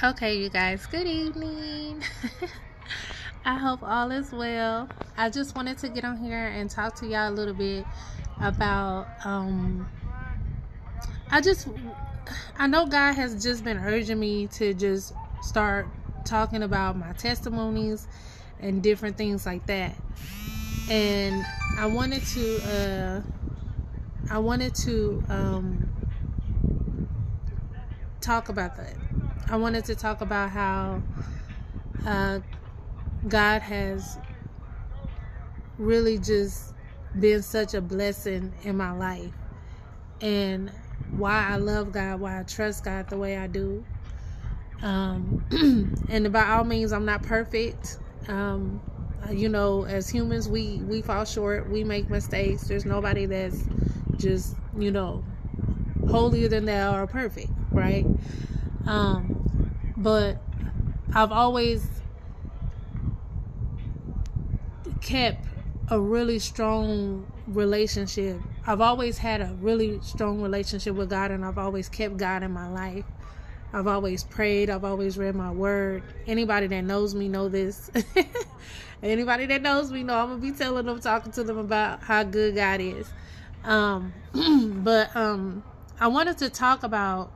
Okay, you guys, good evening. I hope all is well. I just wanted to get on here and talk to y'all a little bit about I just I know God has just been urging me to just start talking about my testimonies and different things like that. And I wanted to talk about that. I wanted to talk about how uh, God has really just been such a blessing in my life, and why I love God, why I trust God the way I do. And by all means, I'm not perfect. As humans, we fall short, we make mistakes. There's nobody that's just holier than thou or perfect, right? But I've always kept a really strong relationship. I've always had a really strong relationship with God, and I've always kept God in my life. I've always prayed. I've always read my word. Anybody that knows me know this. Anybody that knows me know I'm going to be telling them, talking to them about how good God is. But I wanted to talk about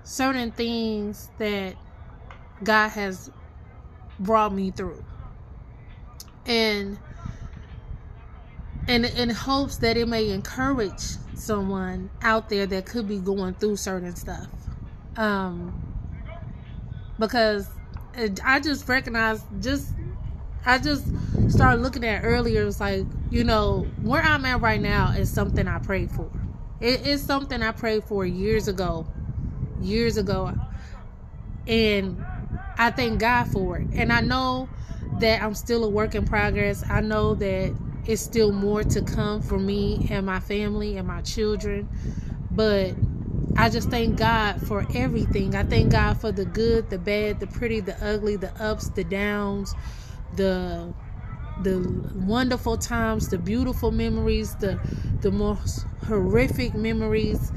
certain things that God has brought me through. And in hopes that it may encourage someone out there that could be going through certain stuff. Because I just recognized, I just started looking at earlier, it's like, where I'm at right now is something I prayed for. It is something I prayed for years ago. And I thank God for it. And I know that I'm still a work in progress. I know that it's still more to come for me and my family and my children. But I just thank God for everything. I thank God for the good, the bad, the pretty, the ugly, the ups, the downs, the wonderful times, the beautiful memories, the most horrific memories,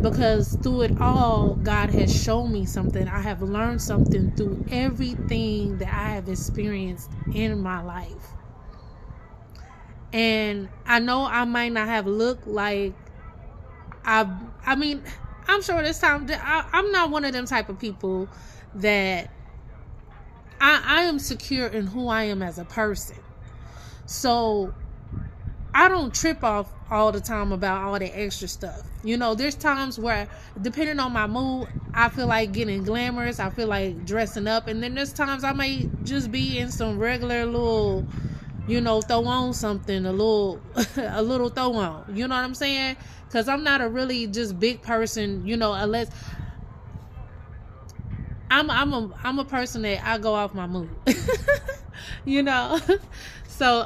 because through it all, God has shown me something. I have learned something through everything that I have experienced in my life. And I know I might not have looked like I mean, I'm sure this time I'm not one of them type of people that I am secure in who I am as a person. So I don't trip off all the time about all the extra stuff. There's times where, depending on my mood, I feel like getting glamorous. I feel like dressing up. And then there's times I may just be in some regular little, throw on something, a little throw on. You know what I'm saying? Because I'm not a really just big person, unless I'm a person that I go off my mood. So,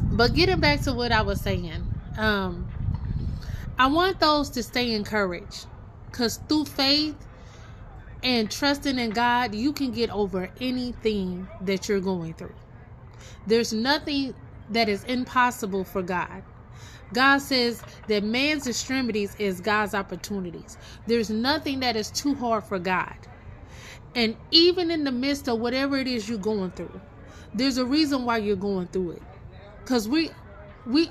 but getting back to what I was saying, I want those to stay encouraged, because through faith and trusting in God, you can get over anything that you're going through. There's nothing that is impossible for God. God says that man's extremities is God's opportunities. There's nothing that is too hard for God. And even in the midst of whatever it is you're going through, there's a reason why you're going through it. Because we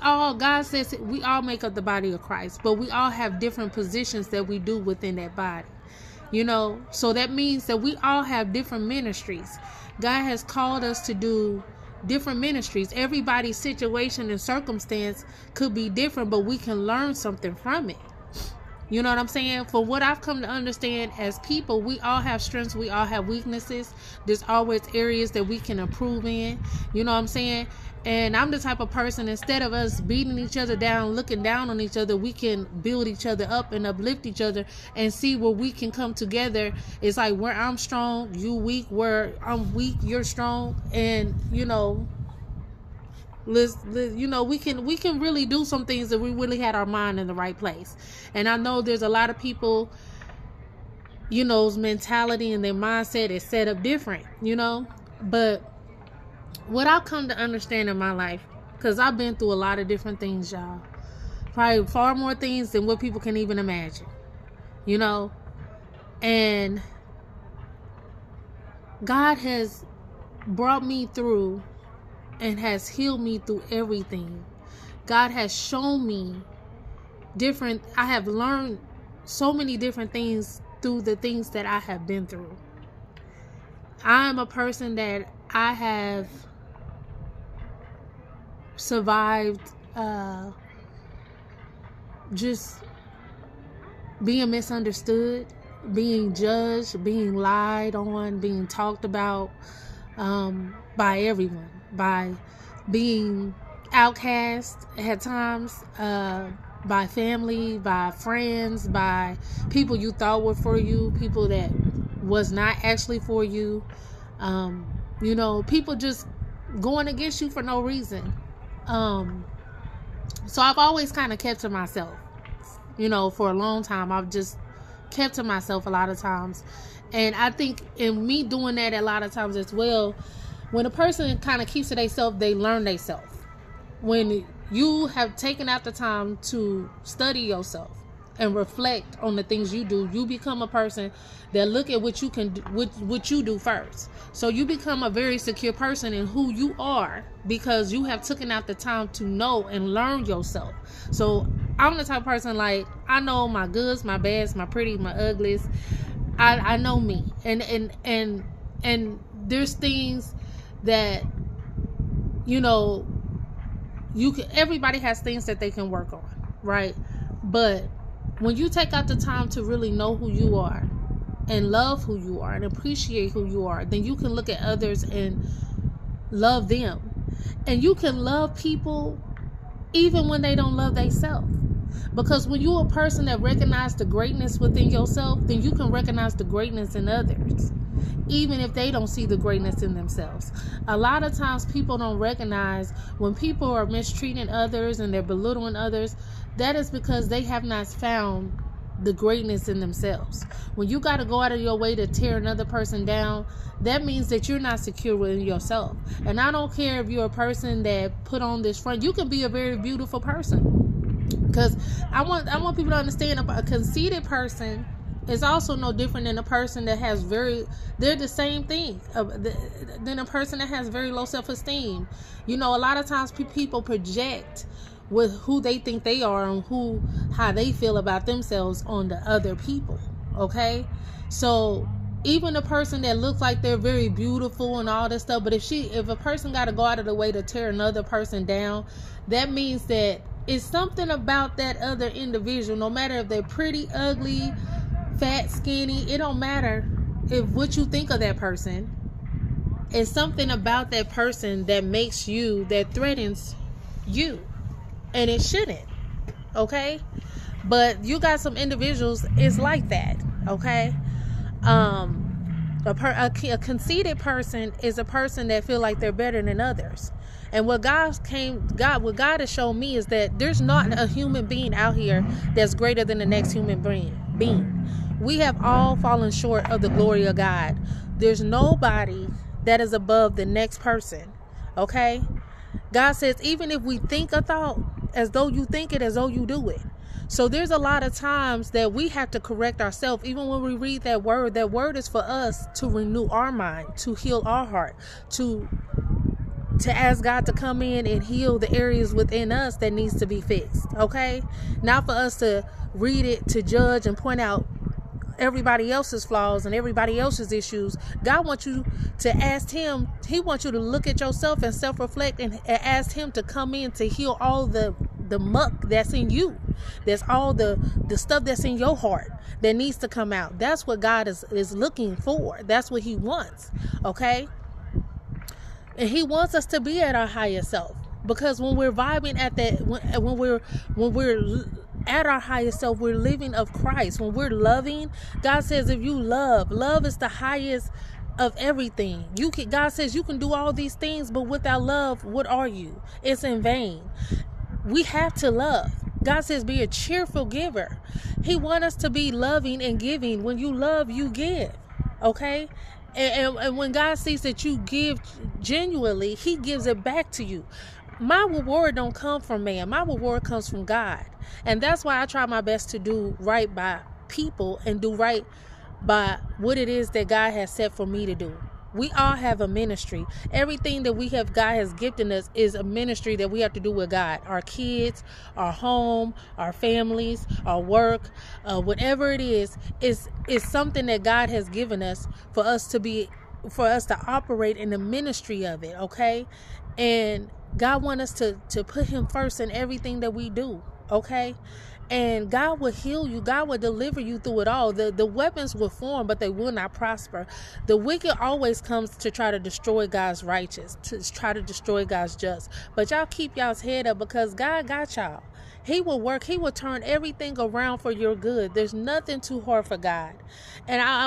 all, God says we all make up the body of Christ, but we all have different positions that we do within that body. So that means that we all have different ministries. God has called us to do different ministries. Everybody's situation and circumstance could be different, but we can learn something from it. You know what I'm saying? For what I've come to understand, as people, we all have strengths, we all have weaknesses. There's always areas that we can improve in. You know what I'm saying? And I'm the type of person, instead of us beating each other down, looking down on each other, we can build each other up and uplift each other and see where we can come together. It's like, where I'm strong, you weak. Where I'm weak, you're strong. And, we can really do some things if we really had our mind in the right place. And I know there's a lot of people, mentality and their mindset is set up different, but what I've come to understand in my life, because I've been through a lot of different things, y'all, probably far more things than what people can even imagine, and God has brought me through and has healed me through everything. God has shown me I have learned so many different things through the things that I have been through. I'm a person that I have survived just being misunderstood, being judged, being lied on, being talked about by everyone, by being outcast at times, by family, by friends, by people you thought were for you, people that was not actually for you. People just going against you for no reason. So I've always kind of kept to myself. For a long time, I've just kept to myself a lot of times. And I think in me doing that a lot of times as well, when a person kind of keeps to themselves, they learn themselves. When you have taken out the time to study yourself and reflect on the things you do, you become a person that look at what you can do, what you do first. So you become a very secure person in who you are because you have taken out the time to know and learn yourself. So I'm the type of person, like, I know my goods, my bads, my pretty, my uglies. I know me, and there's things that everybody has things that they can work on, right? But when you take out the time to really know who you are and love who you are and appreciate who you are, then you can look at others and love them. And you can love people even when they don't love themselves. Because when you're a person that recognizes the greatness within yourself, then you can recognize the greatness in others, even if they don't see the greatness in themselves. A lot of times people don't recognize when people are mistreating others and they're belittling others, that is because they have not found the greatness in themselves. When you got to go out of your way to tear another person down, that means that you're not secure within yourself. And I don't care if you're a person that put on this front. You can be a very beautiful person. Because I want people to understand, a conceited person is also no different than a person that has they're the same thing than a person that has very low self-esteem. A lot of times people project with who they think they are and how they feel about themselves on the other people. Okay, so even a person that looks like they're very beautiful and all this stuff, but if a person got to go out of the way to tear another person down, that means that it's something about that other individual. No matter if they're pretty, ugly, fat, skinny, it don't matter if what you think of that person. It's something about that person that threatens you, and it shouldn't. Okay, but you got some individuals, it's like that. Okay, a conceited person is a person that feel like they're better than others. And what God has shown me is that there's not a human being out here that's greater than the next human being. We have all fallen short of the glory of God. There's nobody that is above the next person. Okay? God says, even if we think a thought, as though you think it, as though you do it. So there's a lot of times that we have to correct ourselves. Even when we read that word is for us to renew our mind, to heal our heart, to ask God to come in and heal the areas within us that needs to be fixed. Okay? Not for us to read it, to judge and point out everybody else's flaws and everybody else's issues. God wants you to ask Him. He wants you to look at yourself and self-reflect and ask Him to come in to heal all the muck that's in you. That's all the stuff that's in your heart that needs to come out. That's what God is looking for. That's what He wants. Okay? And He wants us to be at our highest self, because when we're vibing at that, when we're at our highest self, we're living of Christ. When we're loving, God says, if you love is the highest of everything. God says you can do all these things, but without love, what are you? It's in vain. We have to love. God says, be a cheerful giver. He wants us to be loving and giving. When you love, you give. Okay? And when God sees that you give genuinely, He gives it back to you. My reward don't come from man. My reward comes from God. And that's why I try my best to do right by people and do right by what it is that God has set for me to do. We all have a ministry. Everything that we have, God has gifted us, is a ministry that we have to do with God. Our kids, our home, our families, our work, whatever it is something that God has given us for us to operate in the ministry of it, okay? And God wants us to put him first in everything that we do, okay? And God will heal you. God will deliver you through it all. The weapons will form, but they will not prosper. The wicked always comes to try to destroy God's righteous, to try to destroy God's just. But y'all keep y'all's head up, because God got y'all. He will work. He will turn everything around for your good. There's nothing too hard for God. And I